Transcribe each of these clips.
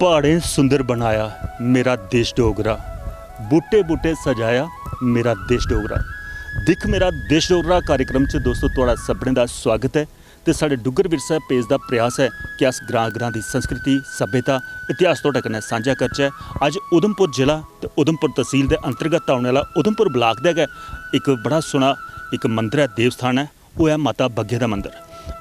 पहाड़ें सुंदर बनाया मेरा देश डोगरा, बूटे बूटे सजाया मेरा देश डोगरा। दिख मेरा देश डोगरा कार्यक्रम च दोस्तों तुहाड़ा सभनें दा स्वागत है। तो साढ़े डुग्गर विरसा पेज का प्रयास है कि अस ग्रां ग्रां की संस्कृति सभ्यता इतिहास तुहाडे कन्नै सांझा करचै। अज उधमपुर जिला तो उधमपुर तहसील के अंतर्गत आने वाला उधमपुर ब्लाक का एक बड़ा सोहना एक मंदिर है, देवस्थान है, वो है माता बग्गे का मंदिर।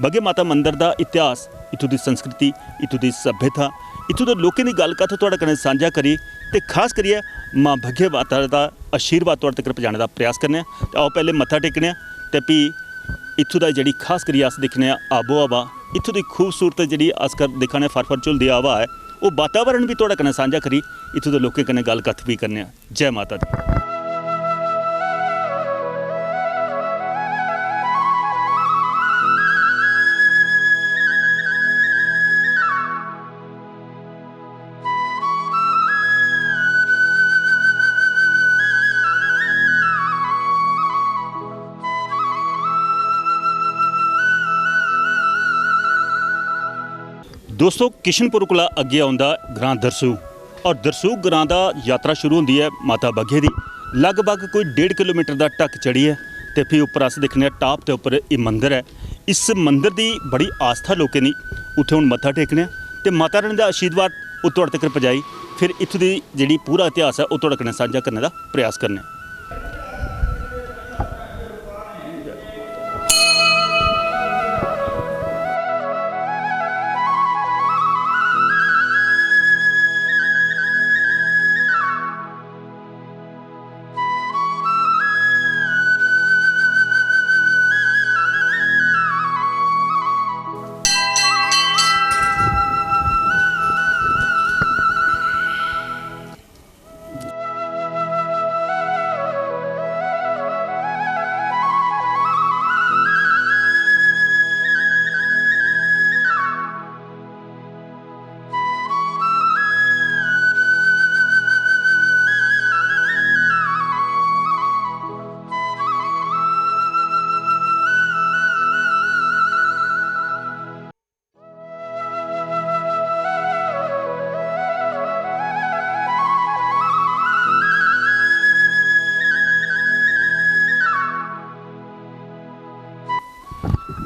बग्गे माता मंदिर का इतिहास, इत्थों की संस्कृति, इत्थों की सभ्यता, इत्थों के लोगों की गल कथ तुहाडे कन्नै सांझा करी तो खास करिए माँ बग्गे माता का आशीर्वाद तुहाडे तक पहुँचाने का प्रयास करने। तो आओ पहले मत्था टेकने तो भी इत्थों का जी खास करिए अस दिखने आबो हवा, इत्थों की खूबसूरत जी अस दिखाने फर झुलदी हवा है, वो वातावरण भी तुहाडे कन्नै सांझा करी, इत्थों के लोगों कन्नै गल कथ भी करने। जय माता दी। दोस्तों किशनपुर कोला अगे आउंदा ग्रां दरसू और दरसू ग्रां दा यात्रा शुरू होंदी है माता बग्गे दी। लगभग कोई 1.5 किलोमीटर का ढक चढ़ी है तो फिर उपर अस दिखने टॉप के उपर ये मंदिर है। इस मंदिर की बड़ी आस्था लोगों की, उत्थे हुण मत्था टेकने तो माता रानी का आशीर्वाद वो तुहाडे तक पहुँचाई, फिर इत्थों की जी पूरा इतिहास है वो तुहाडे कन्नै सांझा करने का प्रयास करने।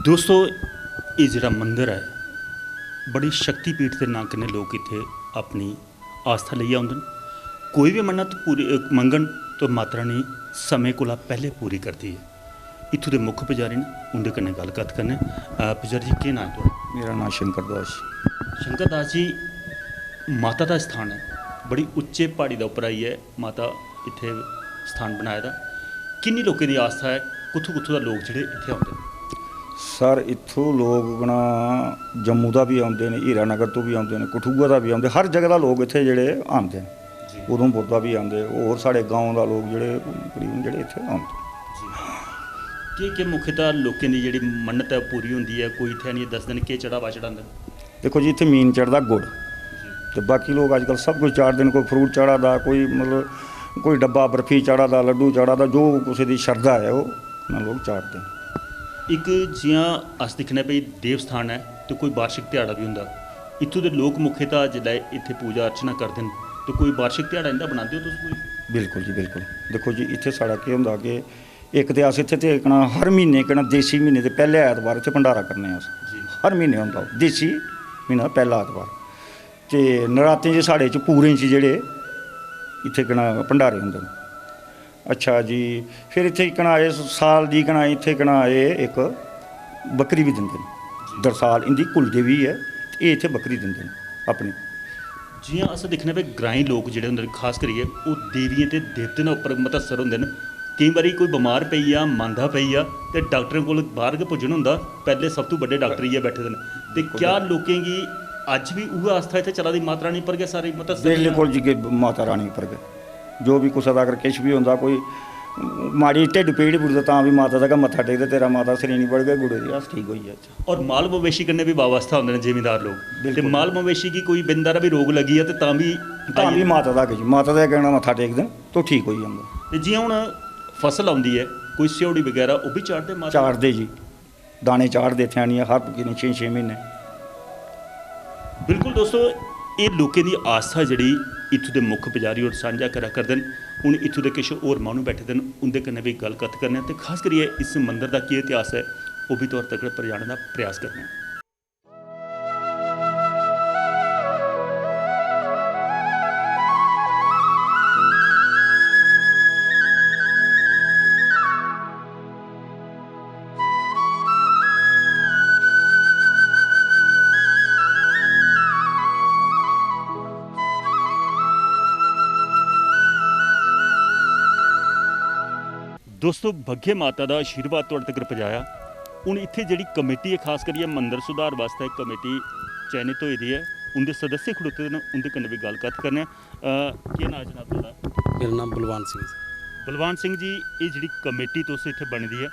दोस्तों ये जिहड़ा मंदिर है बड़ी शक्तिपीठ के नाम कन्नै लोग इत्थे अपनी आस्था लेइयै आउंदे न। कोई भी मन्नत पूरी मंगन तो माता रानी समय कोला पहले पूरी करती है। इत्थों के मुख पुजारी ने उनके कन्नै गलबात करने। पुजारी जी केह् नाम है तुहाडा? मेरा नाम शंकर दास। शंकर दास जी, माता का स्थान है बड़ी उच्चे पहाड़ी के उपर आई है माता इत्थे स्थान बनाए दा। किन्नी लोगों की आस्था है, कुत्थों कुत्थों दा लोग जिहड़े इत्थे आउंदे ने? सर इत्थों लोग अपना जम्मू का भी आते हैं, हीरानगर तो भी आते हैं, कठुआ का भी आते, हर जगह का लोग इत्थे जेह्ड़े आते हैं। उधमपुर का भी आते, होर साढ़े गाँव का लोग जेह्ड़े तकरीबन जेह्ड़े इत्थे आते। कि मुख्यतः लोगों की जी मन्नत है पूरी होंदी है, कोई इत्थे नहीं दस दिन के चढ़ावा चढ़ाते? देखो जी इत्थे मीन चढ़दा गुड़, तो बाकी लोग अजकल सब कुछ चाढ़ते हैं। कोई फ्रूट चढ़ा दा, कोई मतलब कोई डब्बा बर्फी चढ़ा दा, लड्डू चढ़ा दा, जो किसी की श्रद्धा है वो लोग चाढ़ते हैं। एक जियां अस दिखने भाई देवस्थान है तो कोई वार्षिक दिहाड़ा भी होंदा, इत्थों के लोग मुख्यतः जिसलै इत्थे पूजा अर्चना करते हैं तो कोई वार्षिक दिहाड़ा इंदा बनाते हो तुस कोई? बिल्कुल जी बिल्कुल। देखो जी इत्थे साढ़ा केह् होंदा कि एक तो अस इत्थे ते कना हर महीने कना देसी महीने के पहले ऐतवार इत्थे भंडारा करने अस। हर महीने होंदा देसी महीना पहला ऐतवार ते नरातें च साढ़े च पूरे च जेह्ड़े इत्थे कना भंडारे होंदे न। अच्छा जी, फिर इत्थे कना साल दी कना इत्थे कना एक बकरी भी दिंदे न। दरसाल इंदी कुल देवी है, ये इत्थे बकरी दिंदे न अपनी। जियां अस दिखने पे ग्राईं लोग जिहड़े होंदे खास करिए वो देवियें ते देवतें उपर मतअसर होंदे न। कई बारी कोई बमार पई आ, मांदा पई आ ते डाक्टरें कोल बाहर गै पुज्जन होंदा, पहले सब तो बड़े डाक्टर इयै बैठे दे न। ते क्या लोकें गी अज्ज भी उ'ऐ आस्था इत्थे चला दी माता रानी पर गै सारी मतअसर? बिल्कुल जी कि माता रानी पर गै जो भी कुछ अगर किश भी होंदा, कोई माड़ी ढिड पीड़ पुड़दा तां भी माता दा गै मत्था टेकदे, तेरा माता श्रेणी बढ़ गए गुड़े दी अस ठीक होई जाए। और माल मवेशी कन्नै भी वाबस्ता होंदे न जिमीदार लोग, ते माल मवेशी की कोई बिंदा भी रोग लगी है तो तां भी माता दा माता दा कहना मत्था टेकदे तो ठीक होई जांदा। ते जियां हुण फसल आउंदी है कोई स्योड़ी वगैरह वो भी चाढ़दे? माता चाढ़दे जी, दाने चाढ़दे इत्थे आनियै हर 6-6 महीने। बिल्कुल दोस्तों, ये लोगों की आस्था जी इत्थों के मुख पुजारी और साझा करा करते हैं। हूँ इत्थों के कुछ होर मानू बैठे हैं, उनके कन्नै भी गलबात करने तो खास करिए इस मंदिर का की इतिहास है वो भी तौर तक पर जाने का प्रयास करने हैं। दोस्तों भग्गे माता का आशीर्वाद तुहाडे तक पहुँचाया। हूँ इत्थे जिहड़ी कमेटी है खास करिए मंदिर सुधार वास्ते कमेटी चयनित हुई है, उनके सदस्य खड़ोते हैं, उनके कन्नै भी गलबात करने। क्या नाम जनाब तुहाडा? मेरा नाम बलवान सिंह। बलवान सिंह जी, ये जी कमेटी तुस इत्थे बनी दी है,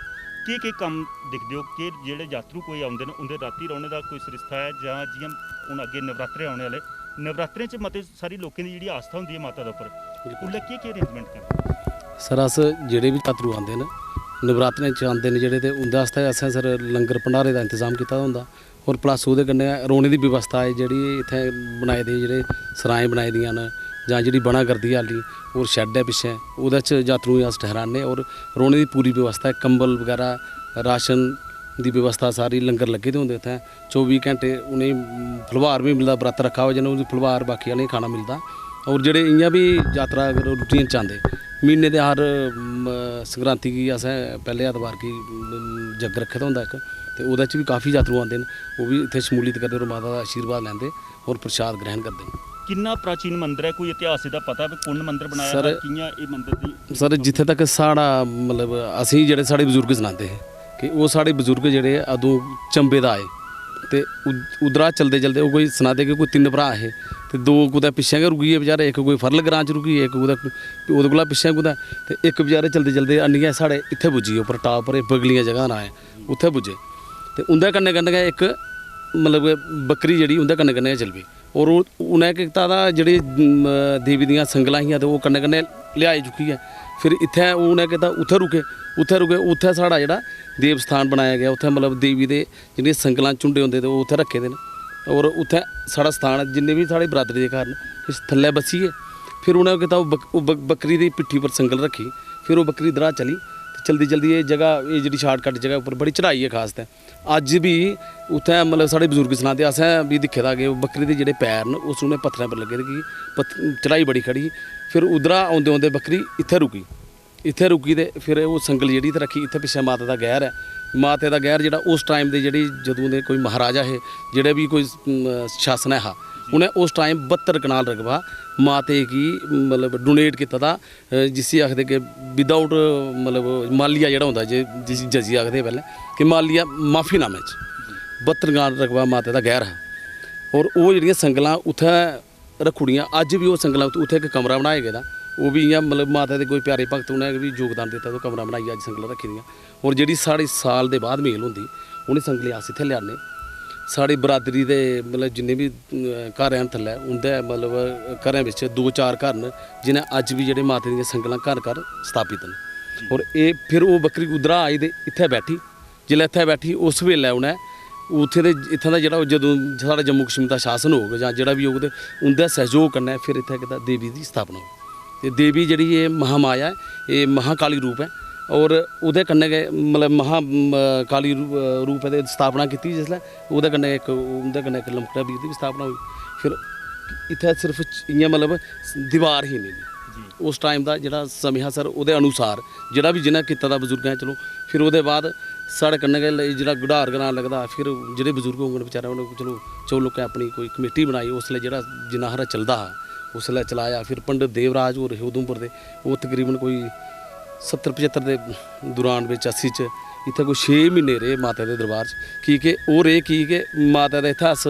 के काम दिखते हो कि जेह्ड़े यात्रु कोई आउंदे न उंदे राती रौहने का कोई सरिस्ता है जां जियां हुण अगे नवरात्रे आने वाले, नवरात्रे च मते सारी लोगों की जिहड़ी आस्था होंदी है माता दे उप्पर, उल्ले केह् अरेंजमेंट करदे? सर अस जेह्ड़े भी यात्रु आंदे न नवरात्रें च आंदे न जेह्ड़े ते उंदे आस्तै असें सर लंगर भंडारे का इंतजाम कीता दा होंदा और प्लस ओह्दे कन्नै रौह्ने दी व्यवस्था है जेह्ड़ी इत्थै बनाए दे जेह्ड़े सराएं बनाई दियां न जां जेह्ड़ी बना करदी हाली और शैड है पिच्छे ओह्दे च यात्रुएं गी अस ठहराने और रौह्ने दी पूरी व्यवस्था है, कंबल वगैरह राशन दी व्यवस्था सारी, लंगर लगे दे होंदे इत्थै 24 घैंटे उ'नेंगी फलवार भी मिलदा, बरत रखा हो जिन्हें फलवार बाकी आह्लें गी खाना मिलदा। और जेह्ड़े इ'यां भी यात्रा अगर रूटीन च आंदे म्हीने दे हर संक्रांति गी असें पैह्ले ऐतवार गी जग रक्खे दा होंदा इक, ते ओह्दे च भी काफ़ी यात्रु आंदे न, ओह् भी इत्थै शमूलियत करदे और माता दा आशीर्वाद लैंदे और प्रसाद ग्रहण करदे न। किन्ना प्राचीन मंदिर है, कोई इतिहास दा पता है कुण मंदिर बनाया सर, कियां ये मंदिर दी? सर जित्थे तक साढ़ा मतलब असीं जेह्ड़े साढ़े बजुर्ग सनांदे हे कि ओह् साढ़े बजुर्ग जेह्ड़े अदूं चंबे दा आए ते उद्धरा चलदे चलदे ओह् कोई सनांदे कि कोई 3 भ्राऽ हे ते 2 कुदै पिच्छें गै रुकी गे बेचारे, इक कोई फरल ग्रां च रुकी गे, इक कुदै ओह्दे कोला पिच्छें कुदै, ते इक बेचारे चलदे चलदे आनियै साढ़े इत्थै पुज्जी गे उप्पर टाप पर बगलियां जगह नां ऐ उत्थै पुज्जे, ते उं'दे कन्नै कन्नै गै इक मतलब बकरी जेह्ड़ी उं'दे कन्नै कन्नै गै चल पेई और उ'नें केह् कीता दा जेह्ड़ी देवी दियां संगलां हियां ते ओह् कन्नै कन्नै लेआई चुक्कियै फिर इत्थै उ'नें कीता उत्थै रुके उत्थै साढ़ा जेह्ड़ा देव स्थान बनाया गया, उत्थै मतलब देवी दे जेह्ड़ियां संगलां झुंडे होंदे ते ओह् उत्थै रक्खे दे न और उत्थै साढ़ा स्थान जिन्ने भी साढ़ी बरादरी दे घर न किश थल्लै बस्सियै फिर उ'नें कीता ओह् बकरी दी पिट्ठी पर संगल रक्खी, फिर ओह् बकरी इद्धरा चली ते चलदी चलदी एह् जगह एह् जेह्ड़ी शार्टकट जगह उप्पर बड़ी चढ़ाई है खास ते अज्ज भी उत्थै मतलब साढ़े बजुर्ग सनांदे असें भी दिक्खे दा कि बकरी दे जेह्ड़े पैर न उस उ'नें पत्थरें पर लग्गे दे कि चढ़ाई बड़ी खड़ी, फिर उद्धरा औंदे औंदे बकरी इत्थै रुकी ते फिर ओह् संगल जेह्ड़ी इत्थै रक्खी, इत्थै पिच्छें माता दा गैर है, माता दा गैर जेह्ड़ा उस टाइम दे जेह्ड़ी जदूं दे कोई महाराजा हे जेह्ड़े भी कोई शासन हा उ'नें उस टाइम 72 कनाल रकबा माते गी मतलब डोनेट कीता दा, जिसी आखदे कि विदाउट मतलब मालिया जेह्ड़ा होंदा जे जिसी जजी आखदे पैह्लें कि मालिया माफीनामे च 72 कनाल रकबा माते दा गैर हा और ओह् जेह्ड़ियां संगलां उत्थै रक्खुड़ियां, अज्ज भी ओह् संगलां उत्थै इक कमरा बनाया गेदा, ओह् भी इ'यां मतलब माता दे कोई प्यारे भगत उ'नें भी योगदान दित्ता तो कमरा बनाइयै अज्ज संगलां रक्खी दियां। और जेह्ड़ी साढ़ी साल दे बाद मेल होंदी उ'नें संगलें अस इत्थै लेआने, साढ़ी बरादरी दे मतलब जिन्ने भी घर हैन थल्लै उं'दे मतलब घरें बिच 2-4 घर न जिनें अज्ज भी जेह्ड़े माता दियां संगलां घर घर स्थापित न। और एह् फिर ओह् बकरी उद्धरा आई ते इत्थै बैठी, जेल्लै इत्थै बैठी उस वेल्लै उ'नें उत्थे दे इत्थां दा जेह्ड़ा जदूं साढ़ा जम्मू कश्मीर दा शासन होग जां जेह्ड़ा भी होग ते उं'दे सहयोग कन्नै फिर इत्थै कीता देवी दी स्थापना होई, ते देवी जेह्ड़ी एह् महामाया ऐ एह् महाकाली रूप है और ओह्दे कन्नै गै मतलब महाकाली रूप दे स्थापना कीती जिसलै ओह्दे कन्नै इक उं'दे कन्नै इक लमकड़ा बीर दी बी स्थापना होई, फिर इत्थै सिर्फ इ'यां मतलब दीवार ही नहीं उस टाइम दा जेह्ड़ा समें हा सर ओह्दे अनुसार जेह्ड़ा भी जिन्नै कीता दा बजुर्गें चलो, फिर ओह्दे बाद साढ़े कन्नै गै जेह्ड़ा गुडार ग्रां लगदा, फिर जेह्ड़े बजुर्ग होङन बेचारे उ'नें चलो 4 लोकें अपनी कोई कमेटी बनाई, उसलै जेह्ड़ा जिन्ना हारा चलदा हा उसलै चलाया, फिर पंडित देवराज होर हे उधमपुर दे ओह् तकरीबन कोई 70-75 दे दौरान बिच 80 च इत्थै कोई 6 म्हीने रेह् माता दे दरबार च, कि ओह् रेह् कि माता दे इत्थै अस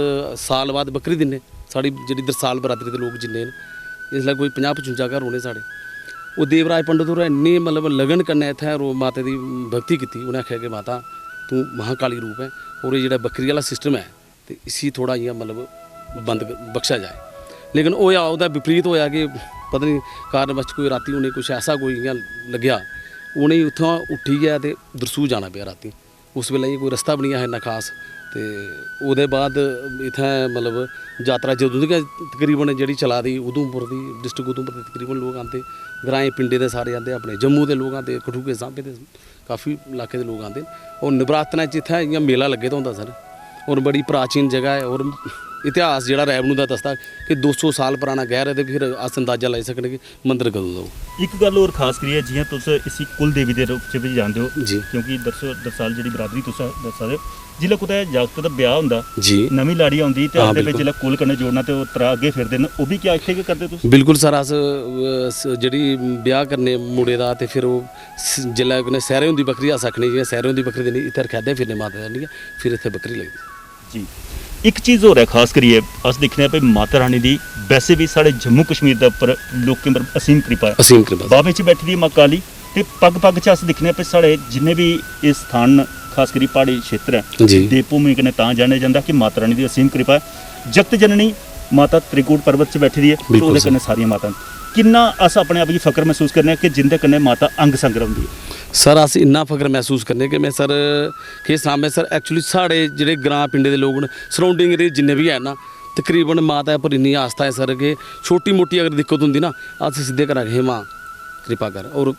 साल बाद बकरी दिन्ने, साढ़ी जेह्ड़ी दरसाल बरादरी दे लोक जिन्ने न इसलै कोई 50-55 घर होने साढ़े, ओह् देवराज पंडित होरें इन्नी मतलब लगन कन्नै इत्थै माता दी भगती कीती, उ'नें आखेआ कि माता तूं महाकाली रूप है और एह् जेह्ड़ा बकरी आह्ला सिस्टम है ते इसी थोड़ा इ'यां मतलब बंद बख्शा जाए, लेकिन होया ओह्दा विपरीत होया कि पता नहीं कारणवश कोई रातीं उ'नें कुछ ऐसा कोई इ'यां लग्गेआ उ'नेंगी उत्थुआं उट्ठियै ते दरसू जाना पेआ रातीं, उस वेल्लै कोई रस्ता बी निं हा इन्ना खास ਤੇ ਉਹਦੇ ਬਾਅਦ इत्थै मतलब यात्रा जदों दी तकरीबन जेह्ड़ी चला दी उधमपुर दी डिस्ट्रिक्ट उधमपुर दे तकरीबन लोग आंदे ग्राएं पिंडें दे सारे आंदे अपने जम्मू दे लोग आंदे कठुए सांबे दे काफ़ी इलाके दे लोग आंदे और नवरात्रें च इत्थै इ'यां मेला लग्गे दा होंदा सर और बड़ी प्राचीन जगह है और इतिहास जेह्ड़ा रैवन्यू दा दसदा कि 200 साल पुराना गैर है ते फिर अस अंदाजा लाई सकने कि मंदिर कदों दा होग। एक गल होर खास करियै जि'यां तुस इसी कुल देवी दे रूप च बी जानदे हो जी क्योंकि दरअसल जेह्ड़ी बरादरी तुस दस्सा दे हो जिल्लै कुतै जागत दा ब्याह होंदा जी नमीं लाड़ी औंदी ते हाँ, आंदे बिच बिल्कुल। जिल्लै कुल कन्नै जोड़ना ते ओह् त्रा अग्गे फिरदे न ओह् बी क्या इत्थै गै करदे तुस? बिल्कुल सर अस जेह्ड़ी ब्याह करने मुड़े दा ते फिर ओह जेल्लै कन्नै सैरे होंदी बकरी अस आखने जि'यां सैरे होंदी बकरी देनी इत्थै रखैदे फिरने माता दा फिर इत्थै बकरी लगदी। जी एक चीज़ होर है खास करियै अस दिक्खने आं भाई माता रानी दी वैसे भी साढ़े जम्मू कश्मीर दे उप्पर लोकें पर असीम कृपा है असीम कृपा बाबे च बैठी दी मां काली ते पग पग च अस दिक्खने आं भाई साढ़े जिन्ने भी एह् स्थान न खास करी प्हाड़ी क्षेत्र है जी देवभूमि कन्नै तां जानेआ जंदा कि माता रानी दी असीम कृपा है जगत जननी माता त्रिकूट पर्वत च बैठी दी है ते बिल्कुल ओह्दे सर। कन्नै सारियां माता न किन्ना अस अपने आप गी फकर महसूस करने आं कि जिंदे कन्नै माता अंग संग रौंह्दी है। सर अस इन्ना फकर महसूस करने कि मैं सर केह् सनां मैं सर एक्चुअली साढ़े जेह्ड़े ग्रां पिंडे दे लोग न सराउंडिंग एरिया जिन्ने बी हैन ना तकरीबन माता पर इन्नी आस्था है सर कि छोटी मोटी अगर दिक्कत होंदी ना अस सिद्धे करा हे मां कृपा कर और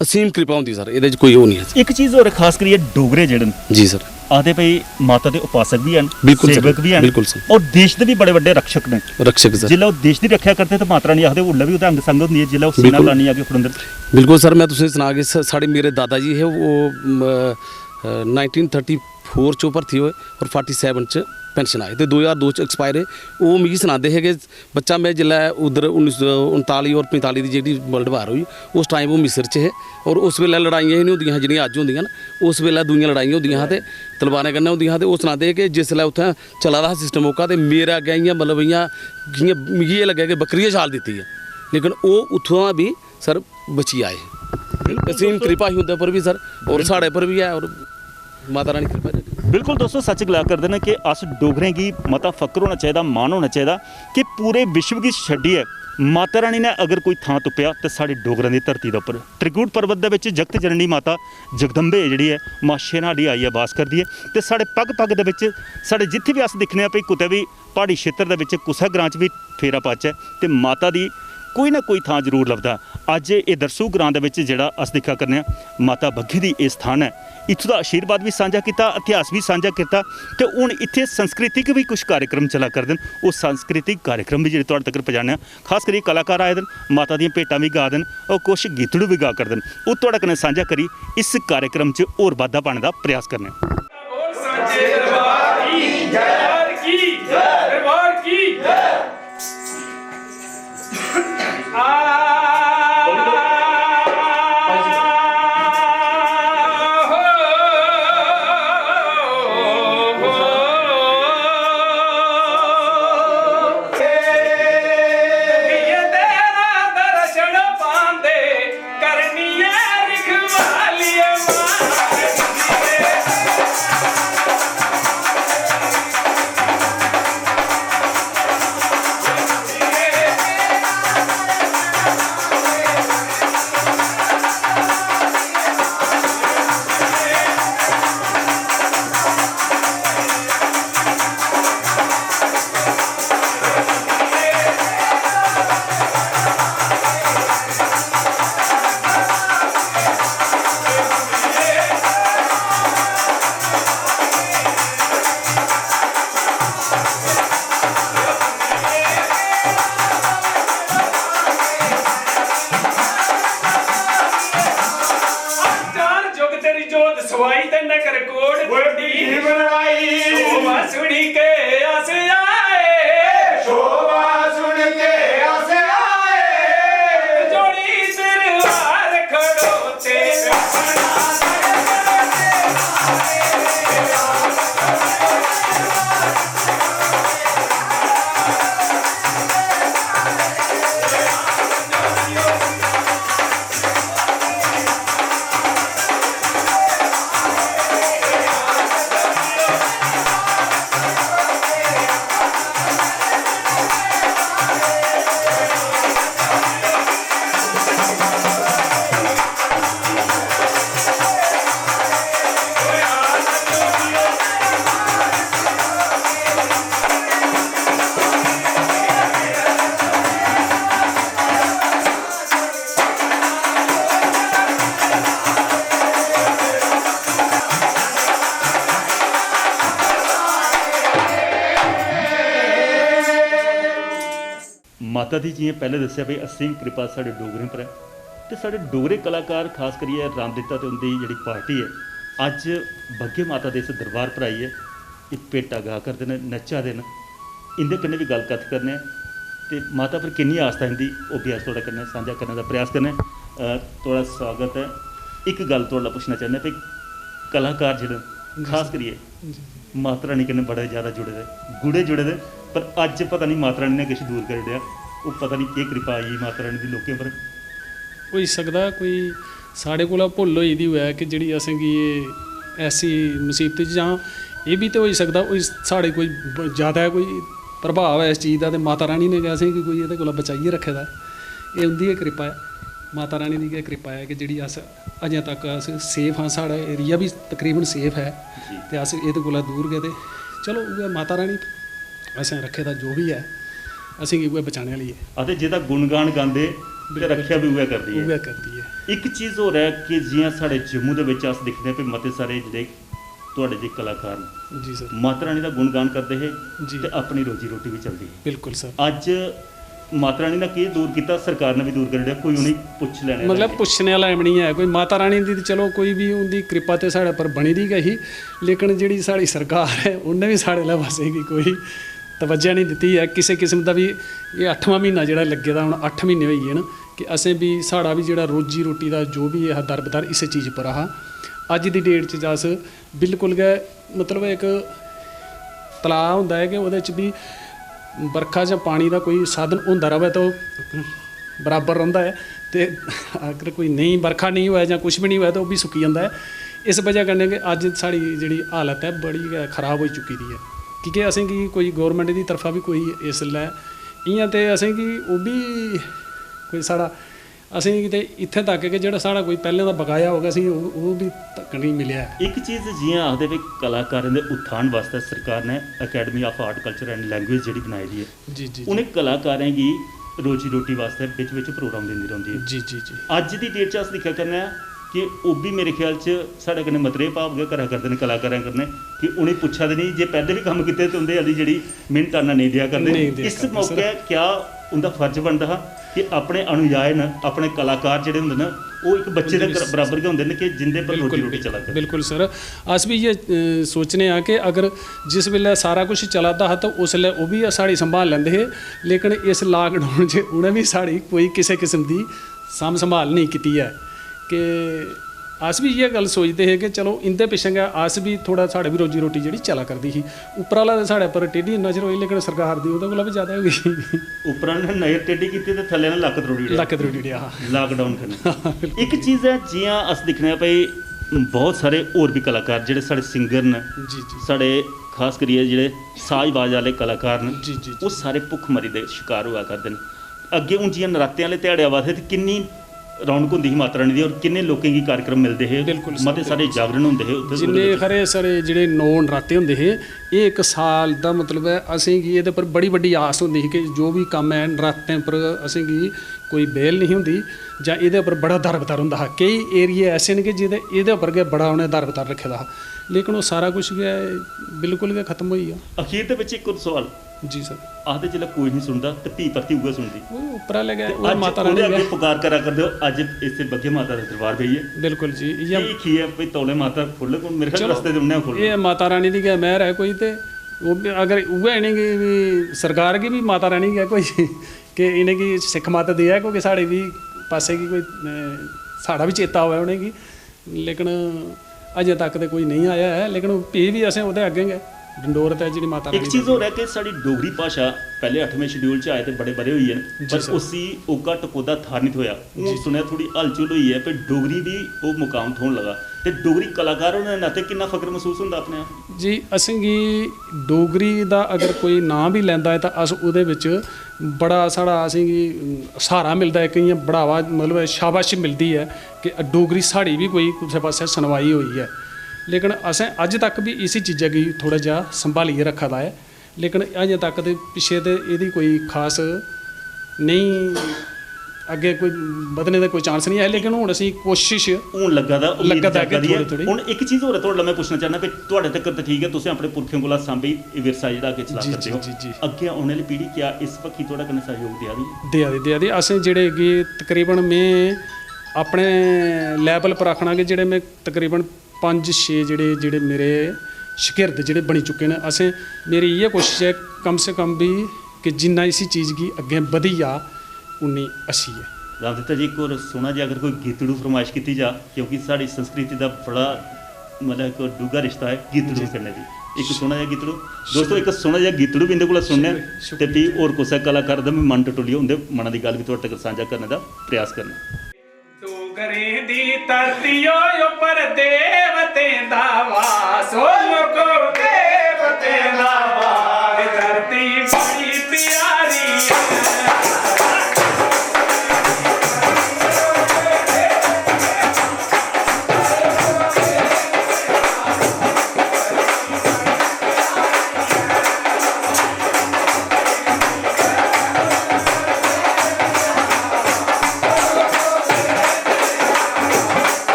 असीम कृपा होंदी सर एह्दे च कोई ओह् नहीं है एक चीज़ होर खास करियै डोगरे जेह्ड़े न जी सर आखदे भाई माता दे उपासक भी हैन बिल्कुल सर, सेवक भी हैन बिल्कुल सर। और देश दे भी बड़े बड्डे रक्षक ने रक्षक सर जिल्लै ओह् देश दी रक्षा करदे ते माता रानी आखदे उसलै भी ओह्दा अंग संग होंदी है जिल्लै ओह् सीना बिल्कुल। लानी आगे खड़ोंदे बिल्कुल सर मैं तुसें सना कि साढ़े मेरे दादाजी है वो 1934 च भर्थी होए और 47 च पेंशन आए ते 2002 च एक्सपायर है वो मिगी सनाते हैं कि बच्चा मैं जिल्लै उधर 1939 और 45 दी जेह्ड़ी वर्ल्ड वार होई उस टाइम वो मिस्र च हे और उस वेल्लै लड़ाइयां ही नहीं होंदियां जिन्नियां अज्ज होंदियां न उस वेल्लै दूइयां लड़ाइयां होंदियां हां ते तलवारें कन्नै होंदियां हां ते ओह् सनाते कि जिसलै उत्थै चला दा हा सिस्टम ओह्का ते मेरे अग्गें इ'यां मतलब इ'यां जि'यां मिगी एह् लग्गेआ कि बकरी छाल दित्ती है लेकिन ओह् उत्थुआं बी सर बची आए असीम कृपा ही उं'दे पर बी सर और साढ़े पर बी है और माता रानी कृपा बिल्कुल दोस्तों सच गला करदे न कि अस डोगरें गी मता फकर होना चाहिदा मान होना चाहिदा कि पूरे विश्व गी छड्डियै माता रानी ने अगर कोई थां तुप्पेआ ते साढ़ी डोगरें दी धरती दे उप्पर त्रिकूट पर्वत दे विच जगत जननी माता जगदम्बे जेह्ड़ी है मां शेनाड़ी आइयै वास करदी है ते साढ़े पग पग दे विच साढ़े जित्थे भी अस दिक्खने आं भई कुतै भी प्हाड़ी क्षेत्र दे विच कुसै ग्रां च भी फेरा पाचै ते माता दी कोई ना कोई थां जरूर लभदा अज्ज एह् दरसू ग्रां दे विच जेह्ड़ा अस दिक्खा करने आं माता बग्घी दी एह् स्थान है इत्थों दा आशीर्वाद भी सांझा कीता इतिहास भी सांझा कीता ते हुण इत्थे सांस्कृतिक भी कुछ कार्यक्रम चला करदे न ओह् सांस्कृतिक कार्यक्रम भी जेह्ड़े तुहाड़े तक्कर पजाने खास करियै कलाकार आए दे न माता दियां भेटां भी गा दे न और कुछ गीतड़ू भी गा करदे न ओह् तुहाड़े कन्नै सांझा करी इस कार्यक्रम च होर बाद्धा पाने दा प्रयास करने आं। बोल सांचे दरबार की दरबार की माता दी जियां पहले दस्सिया भी असीम कृपा साढ़े डोगरें पर है ते साढ़े डोगरे कलाकार खास करियै रामदिता ते उंदी जेह्ड़ी पार्टी है अज बग्गे माता दे इस दरबार पर आई है ये भेटा गा करदे न नच्चा दे न इंदे कन्नै भी गल कथ करने ते माता पर किन्नी आस्था इंदी ओह् भी अस थोड़ा कन्नै सांझा करने दा प्रयास करने थोड़ा स्वागत है एक गल थोड़ा पुछना चाहने भाई कलाकार जेह्ड़े खास करियै माता रानी कन्नै बड़े ज़्यादा जुड़े दे गुड़े जुड़े दे पर अज्ज पता नहीं माता रानी ने किश दूर करी ओड़ेआ ओह् पता नहीं केह् कृपा आई माता रानी दी लोकें पर होई सकदा कोई साढ़े कोला भुल होई दी होऐ कि जेह्ड़ी असेंगी एह् ऐसी मुसीबत च जां एह् भी ते होई सकदा कोई साढ़े कोई ज़्यादा कोई प्रभाव है इस चीज़ दा ते माता रानी ने गै असेंगी कोई एह्दे कोला बचाइयै रक्खे दा एह् उंदी गै कृपा है माता रानी दी गै कृपा है कि जेह्ड़ी अस अजें तक अस सेफ हाँ साढ़ा एरिया भी तकरीबन सेफ है ते अस एह्दे कोला दूर गए ते चलो उ'ऐ माता रानी असें रखे दा जो भी है असेंगी उ'ऐ बचाने आह्ली है ਅਤੇ ਜਿਹਦਾ ਗੁਣਗਾਨ ਗਾਉਂਦੇ ਤੇ ਰੱਖਿਆ ਵੀ ਉਵੇਂ ਕਰਦੀ ਹੈ उ'ऐ करदी है ਇੱਕ ਚੀਜ਼ ਹੋਰ ਹੈ ਕਿ ਜਿਵੇਂ ਸਾਡੇ ਜੰਮੂ ਦੇ ਵਿੱਚ ਅਸ ਦਿਖਦੇ ਪਏ ਮਤੇ ਸਾਰੇ ਜਿਹੜੇ ਤੁਹਾਡੇ ਦੇ ਕਲਾਕਾਰ ਨੇ जी सर ਮਾਤਾ ਰਾਣੀ ਦਾ ਗੁਣਗਾਨ ਕਰਦੇ ਹੈ जी ਤੇ ਆਪਣੀ ਰੋਜੀ ਰੋਟੀ ਵੀ ਚੱਲਦੀ ਹੈ बिल्कुल सर ਅੱਜ ਮਾਤਾ ਰਾਣੀ ਨੇ ਕੀ ਦੂਰ ਕੀਤਾ ਸਰਕਾਰ ਨੇ ਵੀ ਦੂਰ ਕਰ ਲਿਆ ਕੋਈ ਉਹਨੇ ਪੁੱਛ ਲੈਣੇ मतलब पुच्छने आह्ला भी नहीं है कोई माता रानी दी ते चलो कोई भी उंदी कृपा ते साढ़े पर बनी दी गै ही लेकिन जेह्ड़ी साढ़ी सरकार है उन्ने भी साढ़े ला पासे गी कोई तवज्जो नहीं दित्ती है किसी किस्म दा भी ये 8वां म्हीना जेह्ड़ा लग्गे दा हुण 8 म्हीने होई गे न कि असें भी साढ़ा भी जेह्ड़ा रोजी रोटी दा जो भी है दरबदर इस चीज़ पर हा अज्ज दी डेट च अस बिल्कुल गै मतलब एक तलाऽ हुंदा है कि ओह्दे च भी बरखा जां पानी दा कोई साधन होंदा रवै तो बराबर रौंह्दा है ते अगर कोई नहीं बरखा नहीं होऐ जां कुछ भी नहीं होऐ तो ओह् भी सुक्की जंदा है इस वजह कन्नै कि अज्ज साढ़ी जेह्ड़ी हालत है बड़ी गै खराब होई चुकी दी है क्योंकि असेंगी कोई गौरमेंट दी तरफा भी कोई इसलै इ'यां ते असेंगी ओह् बी कोई साढ़ा असेंगी ते इत्थें तक कि जेह्ड़ा साढ़ा कोई पैह्लें दा बकाया होगा असेंगी ओह् भी तक नहीं मिलेआ है ਇੱਕ ਚੀਜ਼ ਜਿਵੇਂ ਆਖਦੇ ਵੀ ਕਲਾਕਾਰਾਂ ਦੇ ਉਤਥਾਨ ਵਾਸਤੇ ਸਰਕਾਰ ਨੇ academy of art culture and language ਜਿਹੜੀ ਬਣਾਈ ਦੀ ਹੈ जी जी ਉਹਨੇ ਕਲਾਕਾਰਾਂ ਦੀ ਰੋਜੀ ਰੋਟੀ ਵਾਸਤੇ ਵਿੱਚ ਵਿੱਚ ਪ੍ਰੋਗਰਾਮ ਦਿੰਦੀ ਰਹਿੰਦੀ ਹੈ जी जी जी ਅੱਜ ਦੀ ਡੇਟ 'ਚ ਅਸ ਦੇਖਿਆ ਕਰਨੇ ਆ ਕਿ ਉਹ ਵੀ ਮੇਰੇ ਖਿਆਲ 'ਚ ਸਾਡੇ ਕਨੇ ਮਤਰੇ ਭਾਵ ਕੇ ਕਰਾ ਕਰਦੇ ਨੇ ਕਲਾਕਾਰਾਂ ਕਰਨੇ ਕਿ ਉਹਨੇ ਪੁੱਛਿਆ ਤੇ ਨਹੀਂ ਜੇ ਪਹਿਲੇ ਵੀ ਕੰਮ ਕੀਤੇ ਤੇ ਉਹਦੇ ਵਾਲੀ ਜਿਹੜੀ ਮਿਹਨਤਾਨਾ ਨਹੀਂ ਦਿਆ ਨਹੀਂ ਕਰਦੇ ਦਿਆ ਇਸ ਕਰਦੇ, ਮੌਕੇ ਕਿਆ ਉਹਦਾ ਫਰਜ਼ ਬਣਦਾ ਹੈ ਕਿ ਆਪਣੇ ਅਨੁਯਾਈ ਨੇ ਆਪਣੇ ਕਲਾਕਾਰ ਜਿਹੜੇ ਹੁੰਦੇ ਨੇ ਉਹ ਇੱਕ ਬੱਚੇ ਦੇ ਬਰਾਬਰ ਕੇ ਹੁੰਦੇ ਨੇ ਕਿ ਜਿੰਦੇ ਪਰ ਰੋਟੀ ਰੋਟੀ ਚਲਾ ਕਰ बिल्कुल सर अस भी ये सोचने हाँ कि अगर जिस वेले सारा कुछ चला दा हा तो उसलै ओह् भी साढ़ी संभाल लैंदे हे लेकिन इस लाकडाउन च उ'नें भी साढ़ी कोई किसी किस्म दी साम्भ संभाल नहीं कीती है कि अस भी इ'यै गल्ल सोचते हे कि चलो इंदे पिच्छें गै अस भी थोड़ा साढ़े भी रोजी रोटी जेह्ड़ी चला करदी ही उप्पर आह्ला ते साढ़े पर टेढ़ी नजर होई लेकिन सरकार दी ओह्दे कोला भी ज़्यादा हो गई ਉੱਪਰਾਂ ਨੇ ਨਜ਼ਰ ਟੇਢੀ ਕੀਤੀ ਤੇ ਥੱਲੇ ਨੇ ਲੱਕ ਤਰੋੜੀ ਉਡਿਆ लक्क त्रुटी डेआ ਲਾਕਡਾਊਨ ਕਰਨਾ ਇੱਕ ਚੀਜ਼ ਹੈ ਜਿਹਾਂ ਅਸ ਦਿਖਣੇ ਪਈ ਬਹੁਤ ਸਾਰੇ ਹੋਰ ਵੀ ਕਲਾਕਾਰ ਜਿਹੜੇ ਸਾਡੇ ਸਿੰਗਰ ਨੇ जी जी ਸਾਡੇ ਖਾਸ ਕਰੀਏ ਜਿਹੜੇ ਸਾਜ਼-ਬਾਜ਼ ਵਾਲੇ ਕਲਾਕਾਰ ਨੇ जी जी ਉਹ ਸਾਰੇ ਭੁੱਖਮਰੀ ਦੇ ਸ਼ਿਕਾਰ ਹੋਇਆ ਕਰਦੇ ਨੇ ਅੱਗੇ ਹੁਣ ਜੀਆਂ ਨਰਾਤਿਆਂ ਵਾਲੇ ਦਿਹਾੜਿਆਂ ਵਾਸਤੇ ਤੇ ਕਿੰਨੀ ਰੌਣਕ ਹੁੰਦੀ ਸੀ ਮਾਤਾ ਰਾਣੀ ਦੀ ਔਰ ਕਿੰਨੇ ਲੋਕਾਂ ਕੀ ਕਾਰਜਕ੍ਰਮ ਮਿਲਦੇ ਹੈ ਬਿਲਕੁਲ ਸਰ, ਮਤੇ ਸਾਰੇ ਜਾਗਰਣ ਹੁੰਦੇ ਹੈ ਉੱਥੇ जिन्ने खरे सारे जेह्ड़े 9 नराते होंदे हे एह् इक साल दा मतलब है असेंगी एह्दे पर बड़ी बड्डी आस होंदी ही कि जो भी कम्म है नरातें पर असेंगी कोई बेल नहीं होंदी जां एह्दे उप्पर बड़ा दरबदर होंदा हा केई एरिये ऐसे न कि जेह्दे एह्दे उप्पर गै बड़ा उ'नें दरबदर रक्खे दा हा लेकिन ओह् सारा कुछ गै बिल्कुल गै खत्म होई गेआ ਅਖੀਰ ਦੇ ਵਿੱਚ ਇੱਕ ਹੋਰ ਸਵਾਲ जी सर ਆਖਦੇ ਜਿਹੜਾ ਕੋਈ ਨਹੀਂ ਸੁਣਦਾ ਤੇ ਧੀ ਪਰਤੀ ਉਗਾ ਸੁਣਦੀ ओह् उप्पर आह्ले गै ਤੇ ओह् ਅੱਜ माता ਉਹਦੇ रानी ਅੱਗੇ गै ਪੁਕਾਰ ਕਰਾ ਕਰਦੇ ਹੋ ਅੱਜ ਇਸੇ ਬੱਗੇ ਮਾਤਾ ਦੇ ਦਰਬਾਰ ਗਈ ਹੈ बिल्कुल जी इ'यै ਇਹ ਕੀ ਹੈ ਭਈ ਤੌਲੇ ਮਾਤਾ ਖੁੱਲੇ ਕੋਲ ਮੇਰੇ ਖਿਆਲ ਰਸਤੇ ਦੇ ਉਹਨੇ ਖੁੱਲੇ ये माता रानी दी गै मेहर है कोई ते वो भी अगर उ'ऐ इ'नेंगी भी सरकार गी भी माता रानी गै कोई कि इ'नेंगी सिक्ख मत देआ क्योंकि साढ़े भी पासे गी कोई साढ़ा भी चेता होऐ उ'नेंगी लेकिन अजें तक ते कोई नहीं आया है लेकिन भी असें ओह्दे अग्गें गै डंडोर ते जेह्ड़ी माता ਇੱਕ ਚੀਜ਼ ਹੋਰ ਹੈ ਕਿ ਸਾਡੀ ਡੋਗਰੀ ਭਾਸ਼ਾ ਪਹਿਲੇ 8ਵੇਂ ਸ਼ਡਿਊਲ 'ਚ ਆਏ ਤੇ ਬੜੇ ਬੜੇ ਹੋਈ ਹੈ ਪਰ ਸਰ। ਉਸੀ ਓਗਾ ਟਕੋਦਾ ਥਾਰਨਿਤ ਹੋਇਆ ਉਹ ਸੁਣਿਆ ਥੋੜੀ ਹਲਚਲ ਹੋਈ ਹੈ ਪਰ ਡੋਗਰੀ ਵੀ ਉਹ ਮੁਕਾਮ ਥੋਣ ਲਗਾ ਤੇ ਡੋਗਰੀ ਕਲਾਕਾਰਾਂ ਦੇ ਨਾਤੇ ਕਿੰਨਾ ਫਖਰ ਮਹਿਸੂਸ ਹੁੰਦਾ ਆਪਣੇ ਆਪ जी असेंगी डोगरी दा अगर कोई नां भी लैंदा है तां अस ओह्दे बिच बड़ा साढ़ा असेंगी सहारा मिलदा है कि इ'यां बढ़ावा मतलब शाबाशी मिलदी है कि डोगरी साढ़ी भी कोई कुसै पास्सै सुनवाई होई है लेकिन असें अज्ज तक भी इसी चीज़ा गी थोड़ा जिहा संभालियै रक्खा दा है लेकिन अजें तक ते पिच्छे ते एह्दी कोई खास नहीं ਅੱਗੇ ਕੋਈ ਵਧਣੇ ਦਾ ਕੋਈ ਚਾਂਸ ਨਹੀਂ ਹੈ, ਲੇਕਿਨ ਹੁਣ ਅਸੀਂ ਕੋਸ਼ਿਸ਼ ਹੁਣ ਲੱਗਾ ਦਾ ਲੱਗਾ ਦਾ ਅੱਗੇ ਥੋੜ੍ਹੀ। ਹੁਣ ਇੱਕ ਚੀਜ਼ ਹੋਰ ਤੁਹਾਡੇ ਨਾਲ ਮੈਂ ਪੁੱਛਣਾ ਚਾਹੁੰਦਾ ਵੀ ਤੁਹਾਡੇ ਤੱਕ ਤਾਂ ਠੀਕ ਹੈ, ਤੁਸੀਂ ਆਪਣੇ ਪੁਰਖਿਆਂ ਕੋਲ ਸਾਂਭੀ ਇਹ ਵਿਰਸਾ ਜਿਹੜਾ ਅੱਗੇ ਚਲਾ ਜੀ, ਕਰਦੇ ਹੋ, ਜੀ, ਜੀ। ਅੱਗੇ ਆਉਣ ਵਾਲੀ ਪੀੜ੍ਹੀ ਕਿਆ ਇਸ ਪੱਖੀ ਤੁਹਾਡਾ ਕਿੰਨਾ ਸਹਿਯੋਗ ਦਿਆ ਦੀ ਦਿਆ ਦੇ ਅਸੀਂ ਜਿਹੜੇ ਕਿ ਤਕਰੀਬਨ ਮੈਂ ਆਪਣੇ ਲੈਵਲ ਪਰ ਆਖਣਾ ਕਿ ਜਿਹੜੇ ਮੈਂ ਤਕਰੀਬਨ 5-6 ਜਿਹੜੇ ਮੇਰੇ ਸ਼ਾਗਿਰਦ ਜਿਹੜੇ ਬਣੀ ਚੁੱਕੇ ਨੇ, ਅਸੀਂ ਮੇਰੀ ਇਹ ਕੋਸ਼ਿਸ਼ ਹੈ ਕਮ ਸੇ ਕਮ ਵੀ ਕਿ ਜਿੰਨਾ ਇसी ਚੀਜ਼ की ਅੱਗੇ ਵਧੀ ਆ ਉਨੀ ਅੱਛੀ ਹੈ। ਰਾਮਦਿੱਤਾ ਜੀ, ਇੱਕ ਹੋਰ ਸੋਹਣਾ ਜਿਹਾ ਅਗਰ ਕੋਈ ਗੀਤੜੂ ਫਰਮਾਇਸ਼ ਕੀਤੀ ਜਾ, ਕਿਉਂਕਿ ਸਾਡੀ ਸੰਸਕ੍ਰਿਤੀ ਦਾ ਬੜਾ ਮਤਲਬ ਇੱਕ ਡੂੰਘਾ ਰਿਸ਼ਤਾ ਹੈ ਗੀਤੜੂ ਕਰਨੇ ਦੀ, ਇੱਕ ਸੋਹਣਾ ਜਿਹਾ ਗੀਤੜੂ ਦੋਸਤੋ, ਇੱਕ ਸੋਹਣਾ ਜਿਹਾ ਗੀਤੜੂ ਵੀ ਇਹਦੇ ਕੋਲ ਸੁਣਨੇ ਤੇ ਵੀ ਹੋਰ ਕਿਸੇ ਕਲਾਕਾਰ ਦਾ ਵੀ ਮਨ ਟਟੋਲੀ ਹੁੰਦੇ ਮਨਾਂ ਦੀ ਗੱਲ ਵੀ ਤੁਹਾਡੇ ਤੱਕ ਸਾਂਝਾ ਕਰਨ ਦਾ ਪ੍ਰਯਾਸ ਕਰਨਾ। ਡੋਗਰੇ ਦੀ ਧਰਤੀ ਓ ਪਰ ਦੇਵਤੇ ਦਾ ਵਾਸ ਓ ਲੋਕੋ ਦੇਵਤੇ ਦਾ ਵਾਸ ਧਰਤੀ ਬੜੀ ਪਿਆਰੀ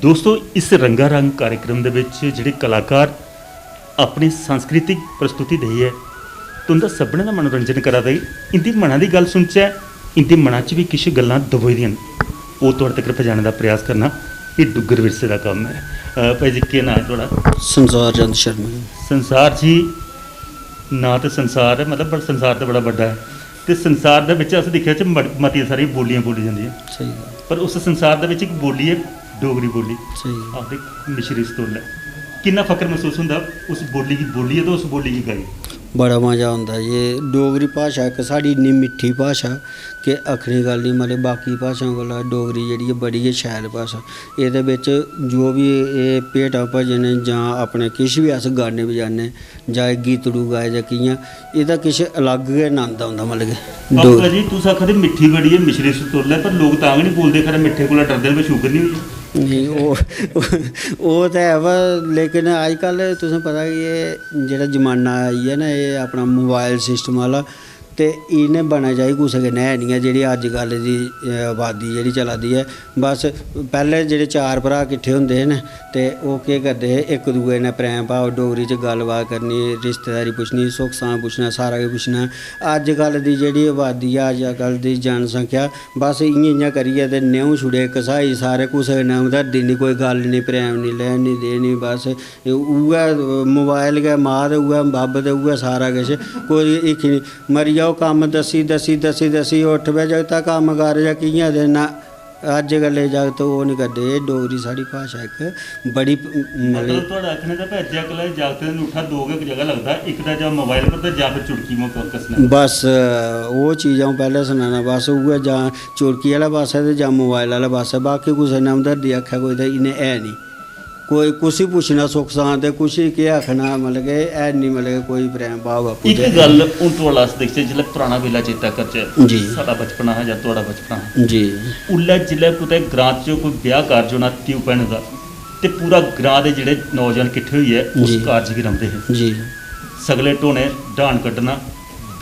ਦੋਸਤੋ, ਇਸ ਰੰਗਾ ਰੰਗ कार्यक्रम ਦੇ ਵਿੱਚ ਜਿਹੜੇ ਕਲਾਕਾਰ ਆਪਣੀ सांस्कृतिक प्रस्तुति दई है तुंदा सभनें दा मनोरंजन करा दे इंदी मना दी गल सुनचै इंदी मना च भी किश गल्लां दबोई दियां वो तुहाडे तक पहुंचाने दा प्रयास करना ये डुग्गर विरसे दा काम है। भाई जी केह् नाम है तुहाडा? संसार चंद शर्मा। संसार जी ना तो संसार है मतलब संसार तो बड़ा बड़ा है तो संसार दे विच अस दिक्खेआ च मतियां सारी बोलियां बोली जांदियां सही पर उस संसार दे विच एक बोली है डोगरी बोली सही आपदे मिश्री सतोल है किन्ना फकर महसूस होंदा उस बोली है तो उस बोली की गाई बड़ा मज़ा आता ये डोगरी भाशा एक साड़ी इन्नी मिट्ठी भाशा कि आखने गल नहीं मतलब बाकी भाशाओं कोला डोगरी जेह्ड़ी है बड़ी गै शैल भाशा एह्दे बिच जो भी एह् भेटां भजन जां अपने किश भी अस गाने बजाने जां गीतड़ू गाए जां कि'यां एह्दा किश अलग गै नंद औंदा मतलब कि बाबा जी तुस आखदे मिट्ठी बड़ी है मिश्री सतोल है पर लोग तां गै नहीं बोलदे खरे मिट्ठे कोला डरदे ने शुगर नहीं होई नहीं ओह् ते है वा लेकिन अजकल तुसें पता कि एह् जेह्ड़ा जमाना आई है ना एह् अपना मोबाइल सिस्टम आह्ला ते इ'नें बना चाही कुसै कन्नै है नहीं है जेह्ड़ी अजकल दी आबादी जेह्ड़ी चला दी है बस पैह्ले जेह्ड़े चार भ्राऽ किट्ठे होंदे हे न ते ओह् केह् करदे हे इक दूए ने प्रेम भाव डोगरी च गल्लबात करनी रिश्तेदारी पुच्छनी सुख सांद पुच्छना सारा किश पुच्छना अजकल दी जेह्ड़ी आबादी है अजकल दी जनसंख्या बस इ'यां करियै ते न्यू छुड़े घसाई सारे कुसै कन्नै हमदर्दी निं कोई गल्ल निं प्रेम निं लैनी देनी बस उ'ऐ मोबाइल गै मां ते उ'ऐ बब्ब ते उ'ऐ सारा किश कोई हिक्ख निं मरी जाओ कम्म दस्सी उठ बे जगता कम्म कर जां कि'यां देना अज्जकल दे जागत ओह् नहीं करदे। डोगरी साढ़ी भाशा इक बड़ी मतलब मतलब ਤੁਹਾਡਾ ਆਖਣੇ ਦਾ ਭੱਜਿਆ ਕਲਾ ਜਾਗਤੇ ਨੂੰ ਉਠਾ ਦੋਗੇ ਇੱਕ ਜਗ੍ਹਾ ਲੱਗਦਾ ਇੱਕ ਦਾ ਜਾਂ ਮੋਬਾਈਲ ਪਰ ਤੇ ਜਾਂ ਫਿਰ ਚੁਟਕੀ ਮੋ कसना बस वो चीज़ अ'ऊं पैह्लें सनाना बस उ'ऐ जां चुरकी आह्ला पास्सा ते जां मोबाइल आह्ला पास्सा। बाकी कुसै ने हमदर्दी आखेआ कोई ते इन्हें है नहीं कोई कुसी पुच्छना सुख सांद ते कुछ केह् आखना मतलब कि है नहीं मतलब कि कोई प्रेम भाव आपूं ਇੱਕ ਗੱਲ ਹੁਣ ਤੁਹਾਡਾ ਵਾਸਤੇ ਦੇਖਦੇ ਜਿਲੇ ਪੁਰਾਣਾ ਵੇਲਾ ਚੇਤਾ ਕਰਚੇ जी ਸਾਡਾ ਬਚਪਨਾ ਹੈ ਜਾਂ ਤੁਹਾਡਾ ਬਚਪਨਾ ਹੈ जी ਉੱਲੇ ਜਿਲੇ ਕਿਤੇ ਗ੍ਰਾਂ 'ਚ ਕੋਈ ਵਿਆਹ ਕਾਰਜ ਹੋਣਾ ਤਿਉ ਪੈਣ ਦਾ ਤੇ ਪੂਰਾ ਗ੍ਰਾਂ ਦੇ ਜਿਹੜੇ ਨੌਜਵਾਨ ਇਕੱਠੇ ਹੋਈ ਹੈ ਉਸ ਜੀ। ਕਾਰਜ ਕੀ ਰੰਦੇ ਹੈ जी ਸਗਲੇ ਢੋਣੇ ਢਾਣ ਕੱਢਣਾ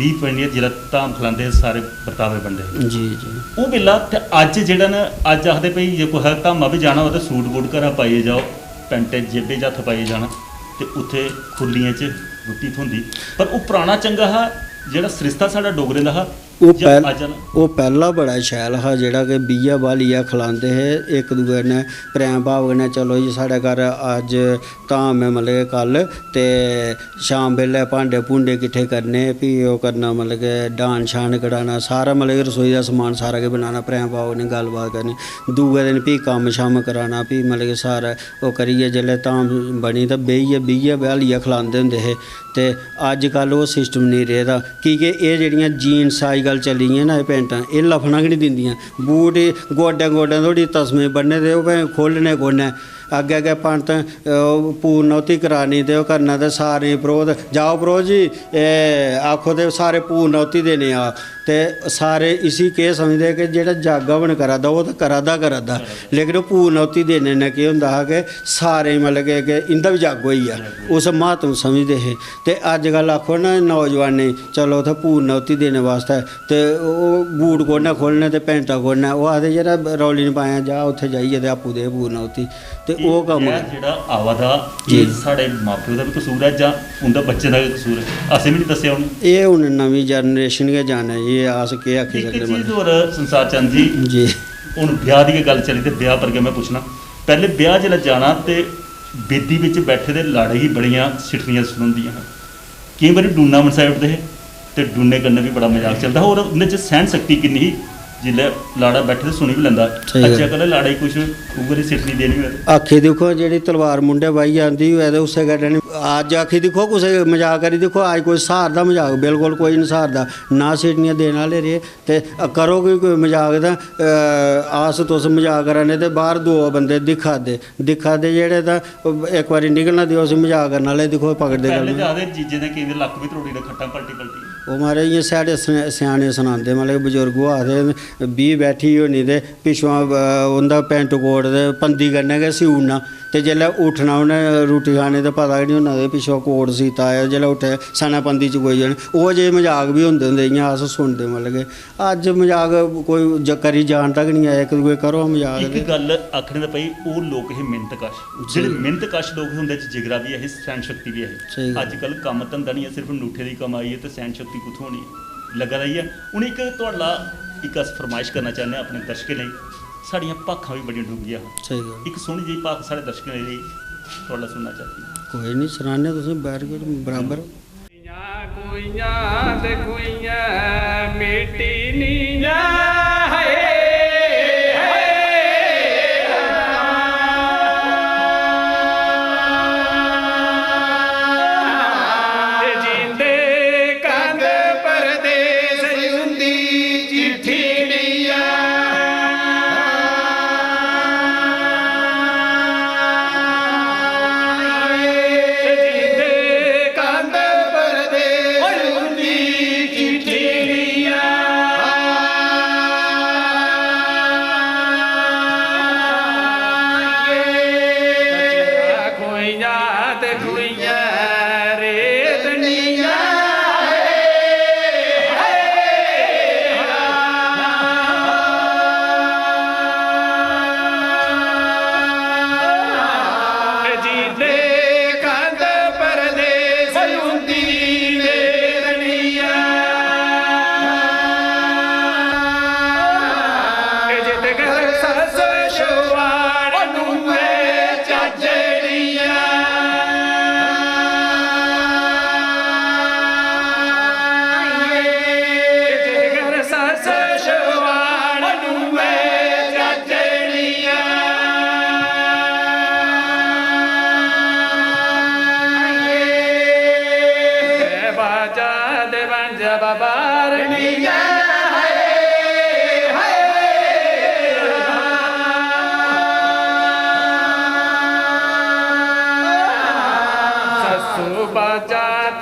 20 ਪਿੰਡੀਆਂ ਜਿਹੜਾ ਧਾਮ ਖਲਾਉਂਦੇ ਸਾਰੇ ਵਰਤਾਵੇ ਬੰਦੇ जी जी ਉਹ ਵੇਲਾ ਤੇ ਅੱਜ ਜਿਹੜਾ ਨਾ ਅੱਜ ਆਖਦੇ ਭਈ ਜੇ ਕੋਈ ਹੈ ਧਾਮਾ ਵੀ ਜਾਣਾ ਹੋਵੇ ਤਾਂ ਸੂਟ ਬੂਟ ਘਰਾਂ ਪਾਈਏ ਜਾਓ ਪੈਂਟੇ ਜੇਬੇ 'ਚ ਹੱਥ ਪਾਈਏ ਜਾਣਾ ਤੇ ਉੱਥੇ ਖੁੱਲੀਆਂ 'ਚ ਰੋਟੀ ਹੁੰਦੀ ਪਰ ਉਹ ਪੁਰਾਣਾ ਚੰਗਾ ਹਾ ਜਿਹੜਾ ਸਰਿਸ਼ਤਾ ਸਾਡਾ ਡੋਗਰੇ ਦਾ ਹਾ ਉਹ ਜਾਂ ਪਹਿਲ ਅੱਜ ਵਾਲਾ? ਉਹ ਪਹਿਲਾ ਬੜਾ ਸ਼ੈਲ हा ਜਿਹੜਾ ਕਿ ਬੀਆ ਬਾਲੀਆ ਖਿਲਾਉਂਦੇ ਹੈ ਇੱਕ ਦੂਜੇ ਨੇ ਪ੍ਰੇਮ ਭਾਵ ਨੇ ਚਲੋ ਜੀ ਸਾਡੇ ਘਰ ਅੱਜ ਧਾਮ ਹੈ ਮਤਲਬ ਕਿ ਕੱਲ ਤੇ ਸ਼ਾਮ ਵੇਲੇ ਭਾਂਡੇ ਭੁੰਡੇ ਇਕੱਠੇ ਕਰਨੇ ਵੀ ਉਹ ਕਰਨਾ ਮਤਲਬ ਕਿ ਡਾਨ ਸ਼ਾਨ ਕਢਾਣਾ ਸਾਰਾ ਮਤਲਬ ਕਿ ਰਸੋਈ ਦਾ ਸਮਾਨ ਸਾਰਾ ਕੇ ਬਣਾਉਣਾ ਪ੍ਰੇਮ ਭਾਵ ਨੇ ਗੱਲਬਾਤ ਕਰਨੀ ਦੂਏ ਦਿਨ ਵੀ ਕੰਮ ਸ਼ਾਮ ਕਰਾਉਣਾ ਵੀ ਮਤਲਬ ਕਿ ਸਾਰਾ ਉਹ ਕਰੀਏ ਜਿਲੇ ਧਾਮ ਬਣੀ ਤਾਂ ਬਈਏ ਬੀਆ ਬਾਲੀਆ ਖਿਲਾਉਂਦੇ ਹੁੰਦੇ ਹੈ ਤੇ ਅੱਜ ਕੱਲ ਉਹ ਸਿਸਟਮ ਨਹੀਂ ਰਿਹਾ ਕਿ ਇਹ ਜਿਹੜੀਆਂ ਜੀਨਸ ਅੱਜ ਕੱਲ੍ਹ ਚੱਲੀਆਂ ਨਾ ਇਹ ਪੈਂਟਾਂ ਇਹ ਲਫਣਾ ਕਿ ਨਹੀਂ ਦਿੰਦੀਆਂ ਬੂਟ ਗੋਡਿਆਂ ਗੋਡਿਆਂ ਥੋੜੀ ਤਸਮੇ ਬੰਨੇ ਤੇ ਉਹ ਭਾਵੇਂ ਖੋਲ੍ਹਣੇ ਕੋਨੇ ਅੱਗੇ ਅੱਗੇ ਪੰਤ ਪੂਰਨੌਤੀ ਕਰਾਣੀ ਤੇ ਉਹ ਕਰਨਾ ਤੇ ਸਾਰੇ ਪ੍ਰੋਧ ਜਾਓ ਪ੍ਰੋਧ ਜੀ ਆਖੋ ਤੇ ਸਾਰੇ ਪੂਰਨੌਤੀ ਦੇਣੇ ਆ ਤੇ ਸਾਰੇ ਇसी ਕੇ ਸਮਝਦੇ ਕਿ ਜਿਹੜਾ ਜਾਗਾ ਬਣ ਕਰਾਦਾ ਉਹ ਤਾਂ ਕਰਾਦਾ ਲੇਕਿਨ ਉਹ ਪੂਰਨੌਤੀ ਦੇਣੇ ਨੇ ਕੀ ਹੁੰਦਾ ਹੈ ਕਿ ਸਾਰੇ ਮਤਲਬ ਕਿ ਇੰਦਾ ਵੀ ਜਾਗੋ ਹੀ ਆ ਉਸ ਮਹੱਤਵ ਸਮਝਦੇ ਹੈ ਤੇ ਅੱਜ ਕੱਲ੍ਹ ਆਖੋ ਨਾ ਨੌਜਵਾਨੇ ਚਲੋ ਉੱਥੇ ਪੂਰਨੌਤੀ ਦੇਣੇ ਵਾਸਤੇ ਤੇ ਉਹ ਬੂਟ ਕੋਨਾ ਖੋਲ੍ਹਣੇ ਤੇ ਪੈਂਟਾਂ ਖੋਲ੍ਹਣਾ ਉਹ ਆਖਦੇ ਜਿਹੜਾ ਰੌਲੀ ਨਹੀਂ ਪਾਇਆ ਜਾ ਉੱਥੇ ਜਾਈਏ ਤੇ ਆਪੂ ਦੇ ਪੂਰਨੌਤੀ ਤੇ ਉਹ ਕੰਮ ਇਹ ਜਿਹੜਾ ਆਵਾ ਦਾ ਇਹ ਸਾਡੇ ਮਾਪਿਓ ਦਾ ਵੀ ਕਸੂਰ ਹੈ ਜਾਂ ਉਹਦਾ ਬੱਚੇ ਦਾ ਵੀ ਕਸੂਰ ਹੈ ਅਸੀਂ ਵੀ ਨਹੀਂ ਦੱਸਿਆ ਉਹਨੂੰ ਇਹ ਹੁਣ ਨਵੀਂ ਜਨਰੇਸ਼ਨ ਕੇ ਜਾਣਾ ਇਹ ਆਸ ਕੇ ਆਖੀ ਇੱਕ ਸਕਦੇ ਚੀਜ਼ ਹੋਰ ਸੰਸਾਰ ਚੰਦ ਜੀ ਜੀ ਹੁਣ ਵਿਆਹ ਦੀ ਗੱਲ ਚੱਲੀ ਤੇ ਵਿਆਹ ਪਰ ਮੈਂ ਪੁੱਛਣਾ ਪਹਿਲੇ ਵਿਆਹ ਜਿਹੜਾ ਜਾਣਾ ਤੇ ਬੇਦੀ ਵਿੱਚ ਬੈਠੇ ਦੇ ਲਾੜੇ ਹੀ ਬੜੀਆਂ ਸਿੱਠਣੀਆਂ ਸੁਣਦੀਆਂ ਹਨ ਕਈ ਵਾਰੀ ਡੂਨਾ ਮਨਸਾਈਡ ਦੇ ਤੇ ਡੂਨੇ ਕਰਨੇ ਵੀ ਬੜਾ ਮਜ਼ਾਕ ਚੱਲਦਾ ਹੋਰ ਉਹਦੇ ਚ ਸਹਿਣ ਸ਼ਕਤੀ ਕਿੰਨੀ ਸੀ ਜਿੱਲੇ ਲਾੜਾ ਬੈਠੇ ਤੇ ਸੁਣੀ ਵੀ ਲੈਂਦਾ ਸਹੀ ਗੱਲ। ਅੱਛਾ ਕੱਲ ਲਾੜਾ ਕੁਝ ਉਗਰੇ ਸਿੱਠਣੀ ਦੇਣੀ ਹੋਵੇ ਆਖੀ ਦੇਖੋ ਜਿਹੜੀ ਤਲਵਾਰ ਮੁੰਡੇ ਬਾਈ ਜਾਂਦੀ ਹੋਏ ਤੇ ਉਸੇ ਗੱਡੇ ਅੱਜ ਆਖੀ ਦੇਖੋ ਕੁਛ ਮਜ਼ਾਕ ਕਰੀ ਦੇਖੋ ਅੱਜ ਕੋਈ ਸਹਾਰਦਾ ਮਜ਼ਾਕ ਬਿਲਕੁਲ ਕੋਈ ਨਹੀਂ ਸਹਾਰਦਾ ਨਾ ਸੀਟੀਆਂ ਦੇਣ ਵਾਲੇ ਰੇ ਤੇ ਕਰੋਗੇ ਕੋਈ ਮਜ਼ਾਕ ਦਾ ਆਸ ਤੁਸ ਮਜ਼ਾਕ ਕਰਨੇ ਤੇ ਬਾਹਰ ਦੋ ਬੰਦੇ ਦਿਖਾਦੇ ਜਿਹੜੇ ਤਾਂ ਇੱਕ ਵਾਰੀ ਨਿਕਲਣਾ ਦਿਓ ਅਸੀਂ ਮਜ਼ਾਕ ਕਰਨ ਵਾਲੇ ਦੇਖੋ ਪਕੜਦੇ ਪਹਿਲੇ ਗੱਲ ਜਿਆਦੇ ਜੀਜੇ ਦੇ ਕਈ ਵਾਰ ਲੱਕ ਵੀ ਤਰੋੜੀ ਦਾ ਖੱਟਾ ਪਲਟੀ ਉਹ ਮਾਰੇ ਇਹ ਸਾਡੇ ਸਿਆਣੇ ਸੁਣਾਉਂਦੇ ਮਤਲਬ ਬਜ਼ੁਰਗ ਉਹ ਆਖਦੇ 20 ਬੈਠੀ ਹੋਣੀ ਤੇ ਪਿਛੋਂ ਉਹਦਾ ਪੈਂਟ ਕੋਟ ਦੇ ਪੰਦੀ ਕਰਨੇ ਕਿ ਸਿਉਣਾ ਤੇ ਜਿਹੜਾ ਉੱਠਣਾ ਉਹਨੇ ਰੋਟੀ ਖਾਣੇ ਤੇ ਪਤਾ ਨਹੀਂ ਉਹਨਾਂ ਦੇ ਪਿਛੋਂ ਕੋਟ ਸੀਤਾ ਆਇਆ ਜਿਹੜਾ ਉੱਠੇ ਸਾਨਾ ਪੰਦੀ ਚ ਕੋਈ ਜਣ ਉਹ ਜੇ ਮਜ਼ਾਕ ਵੀ ਹੁੰਦੇ ਇਆਂ ਆਸ ਸੁਣਦੇ ਮਤਲਬ ਕਿ ਅੱਜ ਮਜ਼ਾਕ ਕੋਈ ਕਰੀ ਜਾਣ ਤੱਕ ਨਹੀਂ ਆਇਆ ਇੱਕ ਦੂਜੇ ਕਰੋ ਮਜ਼ਾਕ ਇੱਕ ਗੱਲ ਆਖਣੇ ਦਾ ਪਈ ਉਹ ਲੋਕ ਇਹ ਮਿਹਨਤਕਸ਼ ਜਿਹੜੇ ਮਿਹਨਤਕਸ਼ ਲੋਕ ਹੁੰਦੇ ਚ ਜਿਗਰਾ ਵੀ ਹੈ ਸਹਿਣ ਸ਼ਕਤੀ ਵੀ ਸਹੀ ਹੈ ਗੱਲ। ਅੱਜ ਕੱਲ ਕੰਮ ਧੰਦਾ ਨਹੀਂ ਹੈ ਸਿਰਫ ਨੂਠੇ ਦੀ ਕਮਾਈ ਹੈ ਤੇ ਸਹਿਣ ਸ਼ਕਤੀ ਕਿੱਥੋਂ ਹੋਣੀ ਹੈ ਲੱਗਾ ਰਹੀ ਹੈ ਹੁਣ ਇੱਕ ਤੁਹਾਡਾ ਇੱਕ ਅਸ ਫਰਮਾਇਸ਼ ਕਰਨਾ ਚਾਹੁੰਦੇ ਹਾਂ ਆਪਣੇ ਦਰਸ਼ਕਾਂ ਲਈ ਸਾਡੀਆਂ ਭਾਖਾਂ ਵੀ ਬੜੀਆਂ ਡੂੰਘੀਆਂ ਹਨ ਸਹੀ ਗੱਲ ਇੱਕ ਸੋਹਣੀ ਜਿਹੀ ਭਾਖ ਸਾਡੇ ਦਰਸ਼ਕਾਂ ਲਈ ਤੁਹਾਡਾ ਸੁਣਨਾ ਚਾਹਤੀ ਹਾਂ ਕੋਈ ਨਹੀਂ ਸੁਣਾਣੇ ਤੁਸੀਂ ਬੈਠ ਕੇ ਬਰਾਬਰ ਕੁਈਆਂ ਤੇ ਕੁਈਆਂ ਮਿੱਟੀ ਨੀਆਂ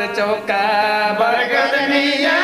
ਤੇ ਚੌਕਾ ਬਰਕਤ ਨਹੀਂ ਹੈ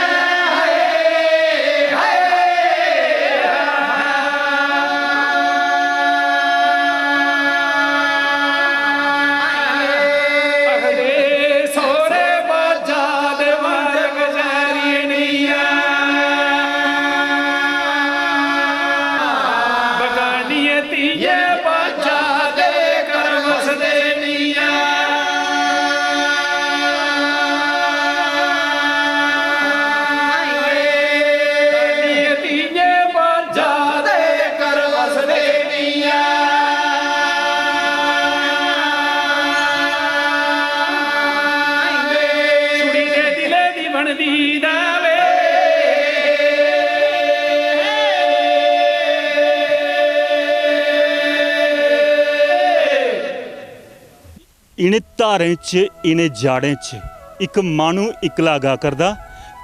इने धारें च इने जाड़ें च एक मानू इकला गा करदा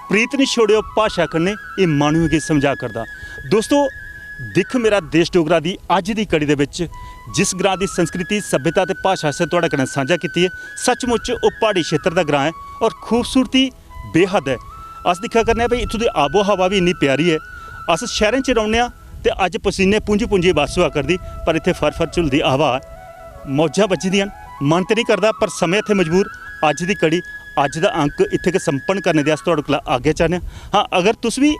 प्रीत नहीं छोड़ियो भाषा कन्नै ये मानू गी समझा करदा। दोस्तों दिख मेरा देश डोगरा दी अज दी कड़ी दे विच जिस ग्रां दी संस्कृति सभ्यता ते भाषा से तुहाडे कन्नै साझा कीती है सचमुच वो पहाड़ी क्षेत्र दा ग्रां है और खूबसूरती बेहद है। अस दिक्खा करने भाई इत्थों दी आबो हवा भी इन्नी प्यारी है। अस शहरें च रौह्ने आं ते अज पसीने पुंज पुंजी बस होआ करदी पर इत्थे फर फर झुलदी हवा मौजां बज्जी दियां मन तो नहीं करता पर समय इत्थे मजबूर अज दी कड़ी अज दा अंक इत्थे के संपन्न करने दे अस तुहाडे कोल आगे चाहने। हाँ अगर तुस भी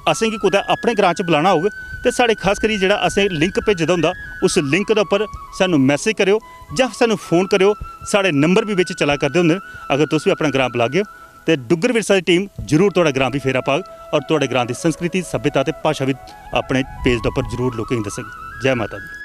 असें गी कुतै अपने ग्रां च बुलाना होग ते साढ़े खास करियै जेह्ड़ा असें लिंक भेजे दा होंदा उस लिंक दे उप्पर सानूं मैसेज करियो जां सानूं फोन करियो साढ़े नंबर भी बिच चला करदे होंदे अगर तुस भी अपना ग्रां बुलागे तो डुग्गर विरसा की टीम जरूर तुहाडा ग्रां भी फेरा पाग और तुहाडे ग्रां की संस्कृति सभ्यता ते भाषा भी अपने पेज के उपर जरूर लोकें गी दस्सग। जय माता दी।